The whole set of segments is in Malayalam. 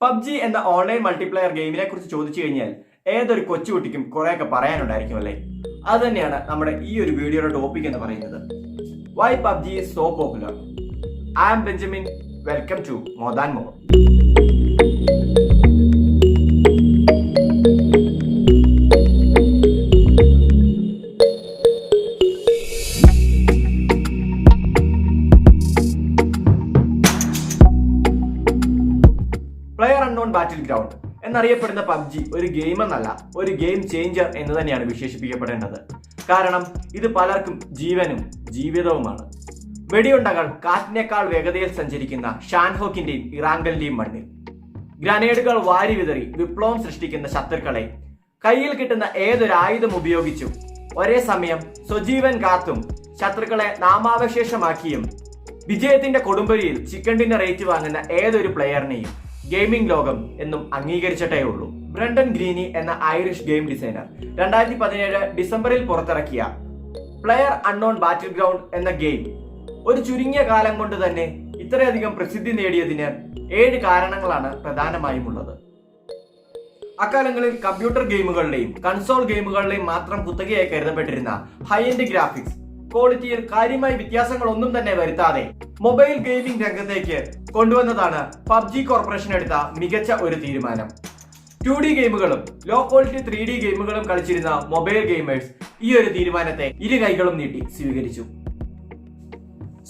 പബ്ജി എന്ന ഓൺലൈൻ മൾട്ടിപ്ലെയർ ഗെയിമിനെ കുറിച്ച് ചോദിച്ചു കഴിഞ്ഞാൽ ഏതൊരു കൊച്ചുകുട്ടിക്കും കുറെയൊക്കെ പറയാനുണ്ടായിരിക്കും അല്ലേ? അത് തന്നെയാണ് നമ്മുടെ ഈ ഒരു വീഡിയോയുടെ ടോപ്പിക് എന്ന് പറയുന്നത്. Why PUBG is so popular. I am Benjamin. Welcome to more than more. Player unknown battleground എന്നറിയപ്പെടുന്ന പബ്ജി ഒരു ഗെയിം എന്നല്ല, ഒരു ഗെയിം ചേഞ്ചർ എന്ന് തന്നെയാണ് വിശേഷിപ്പിക്കപ്പെടേണ്ടത്. കാരണം ഇത് പലർക്കും ജീവനും ജീവിതവുമാണ്. വെടിയുണ്ടകൾ കാറ്റിനേക്കാൾ വേഗതയിൽ സഞ്ചരിക്കുന്ന ഷാൻഹോക്കിന്റെയും ഇറാങ്കലിന്റെയും മണ്ണിൽ ഗ്രനേഡുകൾ വാരി വിതറി വിപ്ലവം സൃഷ്ടിക്കുന്ന ശത്രുക്കളെ കയ്യിൽ കിട്ടുന്ന ഏതൊരു ആയുധം ഉപയോഗിച്ചും ഒരേ സമയം സ്വജീവൻ കാത്തും ശത്രുക്കളെ നാമാവശേഷമാക്കിയും വിജയത്തിന്റെ കൊടുമ്പരിയിൽ ചിക്കൻ ഡിന്നർ റേറ്റ് വാങ്ങുന്ന ഏതൊരു പ്ലെയറിനെയും ഗെയിമിംഗ് ലോകം എന്നും അംഗീകരിച്ചിട്ടേ ഉള്ളൂ. ബ്രണ്ടൻ ഗ്രീനി എന്ന ഐറിഷ് ഗെയിം ഡിസൈനർ 2017 ഡിസംബറിൽ പുറത്തിറക്കിയ പ്ലെയർ അൺനോൺ ബാറ്റിൽ ഗ്രൗണ്ട് എന്ന ഗെയിം ഒരു ചുരുങ്ങിയ കാലം കൊണ്ട് തന്നെ ഇത്രയധികം പ്രസിദ്ധി നേടിയതിന് 7 കാരണങ്ങളാണ് പ്രധാനമായും ഉള്ളത്. അക്കാലങ്ങളിൽ കമ്പ്യൂട്ടർ ഗെയിമുകളുടെയും കൺസോൾ ഗെയിമുകളുടെയും മാത്രം കുത്തകയായി കരുതപ്പെട്ടിരുന്ന ഹൈ എൻഡ് ഗ്രാഫിക്സ് ക്വാളിറ്റിയിൽ കാര്യമായ വ്യത്യാസങ്ങളൊന്നും തന്നെ വരുത്താതെ മൊബൈൽ ഗെയിമിംഗ് രംഗത്തേക്ക് കൊണ്ടുവന്നതാണ് പബ്ജി കോർപ്പറേഷൻ എടുത്ത മികച്ച ഒരു തീരുമാനം. 2D ഗെയിമുകളും ലോ ക്വാളിറ്റി 3D ഗെയിമുകളും കളിച്ചിരുന്ന മൊബൈൽ ഗെയിമേഴ്സ് ഈ ഒരു തീരുമാനത്തെ ഇരു കൈകളും നീട്ടി സ്വീകരിച്ചു.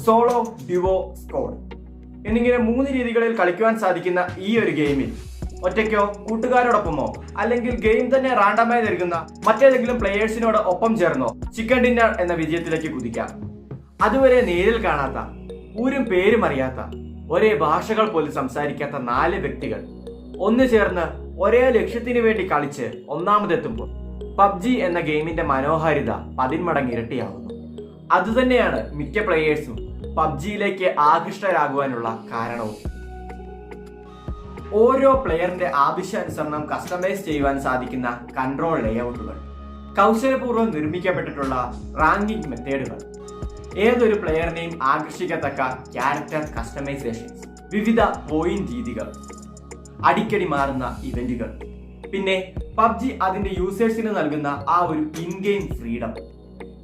സോളോ, ഡ്യുവോ, സ്ക്വാഡ് എന്നിങ്ങനെ 3 രീതികളിൽ കളിക്കുവാൻ സാധിക്കുന്ന ഈ ഒരു ഗെയിമിൽ ഒറ്റയ്ക്കോ കൂട്ടുകാരോടൊപ്പമോ അല്ലെങ്കിൽ ഗെയിം തന്നെ റാൻഡമായി നൽകുന്ന മറ്റേതെങ്കിലും പ്ലെയേഴ്സിനോട് ഒപ്പം ചേർന്നോ ചിക്കൻ ഡിന്നർ എന്ന വിജയത്തിലേക്ക് കുതിക്കാം. അതുവരെ നേരിൽ കാണാത്ത, ഊരും പേരും അറിയാത്ത, ഒരേ ഭാഷകൾ പോലും സംസാരിക്കാത്ത 4 വ്യക്തികൾ ഒന്നു ചേർന്ന് ഒരേ ലക്ഷ്യത്തിനു വേണ്ടി കളിച്ച് ഒന്നാമതെത്തുമ്പോൾ പബ്ജി എന്ന ഗെയിമിന്റെ മനോഹാരിത 10 മടങ്ങ് ഇരട്ടിയാവുന്നു. അതുതന്നെയാണ് മിക്ക പ്ലെയേഴ്സും പബ്ജിയിലേക്ക് ആകൃഷ്ടരാകുവാനുള്ള കാരണവും. ഓരോ പ്ലെയറിന്റെ ആവശ്യാനുസരണം കസ്റ്റമൈസ് ചെയ്യുവാൻ സാധിക്കുന്ന കൺട്രോൾ ലേഔട്ടുകൾ, കൗശലപൂർവ്വം നിർമ്മിക്കപ്പെട്ടിട്ടുള്ള റാങ്കിംഗ് മെത്തേഡുകൾ, ഏതൊരു പ്ലെയറിനെയും ആകർഷിക്കത്തക്ക ക്യാരക്ടർ കസ്റ്റമൈസേഷൻസ്, വിവിധ പോയിന്റ് രീതികൾ, അടിക്കടി മാറുന്ന ഇവന്റുകൾ, പിന്നെ പബ്ജി അതിന്റെ യൂസേഴ്സിന് നൽകുന്ന ആ ഒരു ഇൻ ഗെയിം ഫ്രീഡം,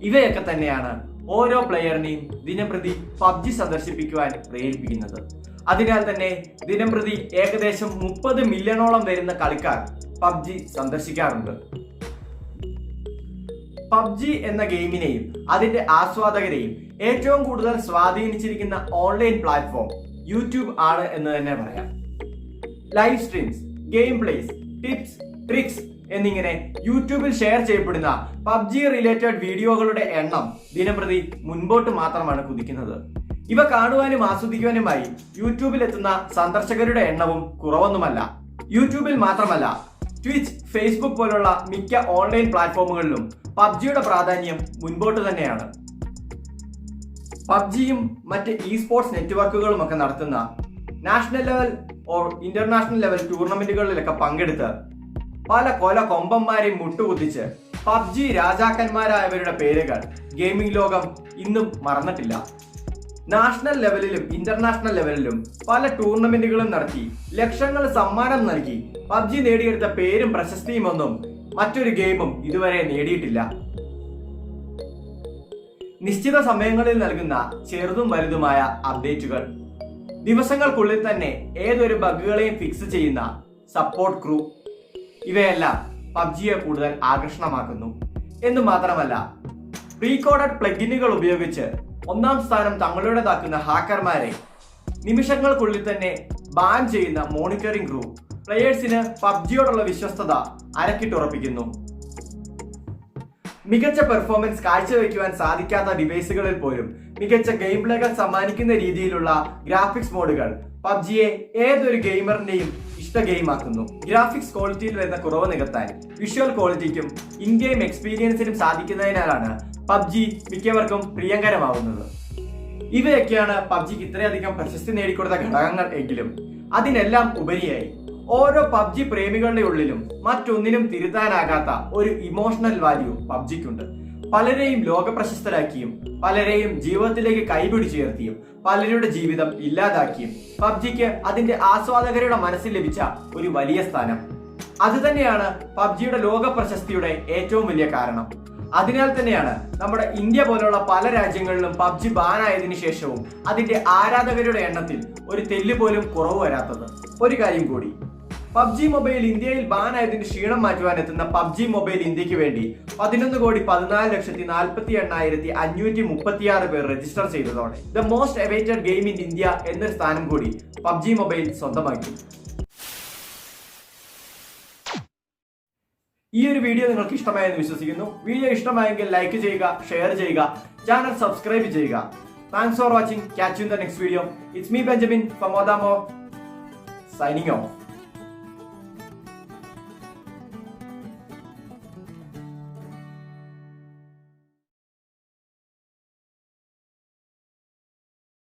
ഇവയൊക്കെ തന്നെയാണ് ഓരോ പ്ലെയറിനെയും ദിനംപ്രതി പബ്ജി സന്ദർശിപ്പിക്കുവാൻ പ്രേരിപ്പിക്കുന്നത്. അതിനാൽ തന്നെ ദിനംപ്രതി ഏകദേശം 30 മില്യണോളം വരുന്ന കളിക്കാർ പബ്ജി സന്ദർശിക്കാറുണ്ട്. പബ്ജി എന്ന ഗെയിമിനെയും അതിന്റെ ആസ്വാദകരെയും ഏറ്റവും കൂടുതൽ സ്വാധീനിച്ചിരിക്കുന്ന ഓൺലൈൻ പ്ലാറ്റ്ഫോം യൂട്യൂബ് ആണ് എന്ന് തന്നെ പറയാം. Live streams, game place, tips, tricks എന്നിങ്ങനെ യൂട്യൂബിൽ ഷെയർ ചെയ്യപ്പെടുന്ന പബ്ജി റിലേറ്റഡ് വീഡിയോകളുടെ എണ്ണം ദിനംപ്രതി മുൻപോട്ട് മാത്രമാണ് കുതിക്കുന്നത്. ഇവ കാണുവാനും ആസ്വദിക്കുവാനുമായി യൂട്യൂബിൽ എത്തുന്ന സന്ദർശകരുടെ എണ്ണവും കുറവൊന്നുമല്ല. യൂട്യൂബിൽ മാത്രമല്ല, ട്വിച്ച്, ഫേസ്ബുക്ക് പോലുള്ള മിക്ക ഓൺലൈൻ പ്ലാറ്റ്ഫോമുകളിലും പബ്ജിയുടെ പ്രാധാന്യം മുൻപോട്ട് തന്നെയാണ്. പബ്ജിയും മറ്റ് ഇ സ്പോർട്സ് നെറ്റ്വർക്കുകളും ഒക്കെ നടത്തുന്ന national level or international level ടൂർണമെന്റുകളിലൊക്കെ പങ്കെടുത്ത് പല കൊമ്പന്മാരെയും മുട്ടുകുത്തിച്ച് പബ്ജി രാജാക്കന്മാരായവരുടെ പേരുകൾ ഗെയിമിംഗ് ലോകം ഇന്നും മറന്നിട്ടില്ല. നാഷണൽ ലെവലിലും ഇന്റർനാഷണൽ ലെവലിലും പല ടൂർണമെന്റുകളും നടത്തി ലക്ഷങ്ങൾ സമ്മാനം നൽകി പബ്ജി നേടിയെടുത്ത പേരും പ്രശസ്തിയും ഒന്നും മറ്റൊരു ഗെയിമും ഇതുവരെ നേടിയിട്ടില്ല. നിശ്ചിത സമയങ്ങളിൽ നൽകുന്ന ചെറുതും വലുതുമായ അപ്ഡേറ്റുകൾ, ദിവസങ്ങൾക്കുള്ളിൽ തന്നെ ഏതൊരു ബഗുകളെയും ഫിക്സ് ചെയ്യുന്ന സപ്പോർട്ട് ക്രൂ, ഇവയെല്ലാം പബ്ജിയെ കൂടുതൽ ആകർഷണമാക്കുന്നു. എന്നു മാത്രമല്ല, റീകോഡഡ് പ്ലഗിനുകൾ ഉപയോഗിച്ച് 1ാം സ്ഥാനം തങ്ങളുടേതാക്കുന്ന ഹാക്കർമാരെ നിമിഷങ്ങൾക്കുള്ളിൽ തന്നെ ബാൻ ചെയ്യുന്ന മോണിറ്ററിംഗ് ക്രൂ പ്ലെയേഴ്സിന് പബ്ജിയോടുള്ള വിശ്വസ്തത അരക്കിട്ടുറപ്പിക്കുന്നു. മികച്ച പെർഫോമൻസ് കാഴ്ചവെക്കുവാൻ സാധിക്കാത്ത ഡിവൈസുകളിൽ പോലും മികച്ച ഗെയിം പ്ലേകൾ സമ്മാനിക്കുന്ന രീതിയിലുള്ള ഗ്രാഫിക്സ് മോഡുകൾ പബ്ജിയെ ഏതൊരു ഗെയിമറിന്റെയും ഇഷ്ട ഗെയിമാക്കുന്നു. ഗ്രാഫിക്സ് ക്വാളിറ്റിയിൽ വരുന്ന കുറവ് നികത്താൻ വിഷ്വൽ ക്വാളിറ്റിക്കും ഇൻ ഗെയിം എക്സ്പീരിയൻസിനും സാധിക്കുന്നതിനാലാണ് പബ്ജി മിക്കവർക്കും പ്രിയങ്കരമാവുന്നത്. ഇവയൊക്കെയാണ് പബ്ജിക്ക് ഇത്രയധികം പ്രശസ്തി നേടിക്കൊടുത്ത ഘടകങ്ങൾ എങ്കിലും അതിനെല്ലാം ഉപരിയായി ഓരോ പബ്ജി പ്രേമികളുടെ ഉള്ളിലും മറ്റൊന്നിനും തിരുത്താനാകാത്ത ഒരു ഇമോഷണൽ വാല്യൂ പബ്ജിക്കുണ്ട്. പലരെയും ലോകപ്രശസ്തരാക്കിയും പലരെയും ജീവിതത്തിലേക്ക് കൈപിടിച്ചുയർത്തിയും പലരുടെ ജീവിതം ഇല്ലാതാക്കിയും പബ്ജിക്ക് അതിന്റെ ആസ്വാദകരുടെ മനസ്സിൽ ലഭിച്ച ഒരു വലിയ സ്ഥാനം. അതുതന്നെയാണ് പബ്ജിയുടെ ലോക പ്രശസ്തിയുടെ ഏറ്റവും വലിയ കാരണം. അതിനാൽ തന്നെയാണ് നമ്മുടെ ഇന്ത്യ പോലുള്ള പല രാജ്യങ്ങളിലും പബ്ജി ബാനായതിനു ശേഷവും അതിന്റെ ആരാധകരുടെ എണ്ണത്തിൽ ഒരു തെല്ല് പോലും കുറവ് വരാത്തത്. ഒരു കാര്യം കൂടി, പബ്ജി മൊബൈൽ ഇന്ത്യയിൽ ബാനായതിന്റെ ക്ഷീണം മാറ്റുവാൻ എത്തുന്ന പബ്ജി മൊബൈൽ ഇന്ത്യക്ക് വേണ്ടി 11,14,48,536 പേർ രജിസ്റ്റർ ചെയ്തതോടെ the most awaited game in India എന്നൊരു സ്ഥാനം കൂടി പബ്ജി മൊബൈൽ സ്വന്തമാക്കി. ഈ ഒരു വീഡിയോ നിങ്ങൾക്ക് ഇഷ്ടമായെന്ന് വിശ്വസിക്കുന്നു. വീഡിയോ ഇഷ്ടമായെങ്കിൽ ലൈക്ക് ചെയ്യുക, ഷെയർ ചെയ്യുക, ചാനൽ സബ്സ്ക്രൈബ് ചെയ്യുക. Thanks for watching. Catch you in the next video. It's me Benjamin from Odamo, signing off.